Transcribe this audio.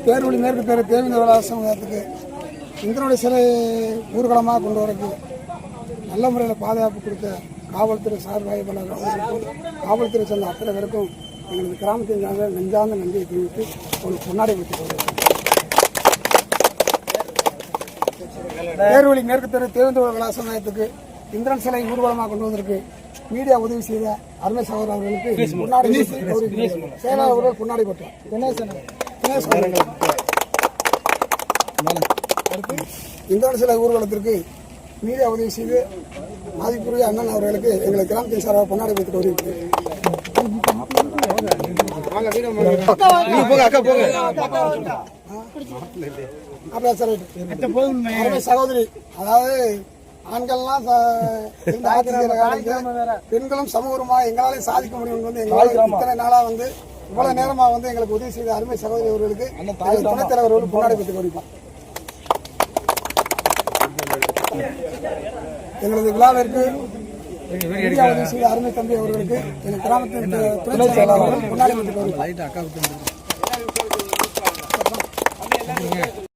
தேர்வழி மேற்கு தெரு தேவேந்திர சமுதாயத்துக்கு இந்திரனுடைய சிலை ஊர்வலமாக கொண்டு வரக்கு நல்ல முறையில் பாதுகாப்பு கொடுத்த காவல்துறை சார்பாக காவல்துறை சேர்ந்த அத்தனை பேருக்கும் எங்களது கிராமத்தின் நெஞ்சார்ந்த நன்றியை தெரிவித்து ஒரு பொன்னாடை வைத்துக் கொள்கிறேன். தேர்வழி மேற்கு தெரு தேவேந்திர சமுதாயத்துக்கு இந்திரன் சிலை ஊர்வலமாக கொண்டு வந்திருக்கு மீடியா உதவி செய்த அருமை சகோதரர் அவர்களுக்கு பொன்னாடை செயலாளர் அவர்கள் பொன்னாடை போட்டார். இந்திரன் சிலை ஊர்வலத்திற்கு மீடியா உதவி செய்து மதிப்புரிய அண்ணன் அவர்களுக்கு எங்களை கிராமத்தின் சார்பாக பொன்னாடை வைத்துக் கொண்டிருக்கிறேன். சகோதரி, அதாவது ஆண்கள்லாம் பெண்களும் சமூகமாக எங்களாலே சாதிக்க முடியும் வந்து எங்களால் இத்தனை நாளா வந்து இவ்வளவு நேரமா வந்து எங்களுக்கு உதவி செய்த அருமை சகோதரி அவர்களுக்கு துணைத் தலைவர் அவர்கள் பொன்னாடை வைத்துக் கொண்டிருப்பார். எங்களது விழாவிற்கு உதவி செய்த அருமை தம்பி அவர்களுக்கு எங்கள் கிராமத்தின் துணை செயலாளர் பொன்னாடை வைத்துக் கொண்டிருப்பார்.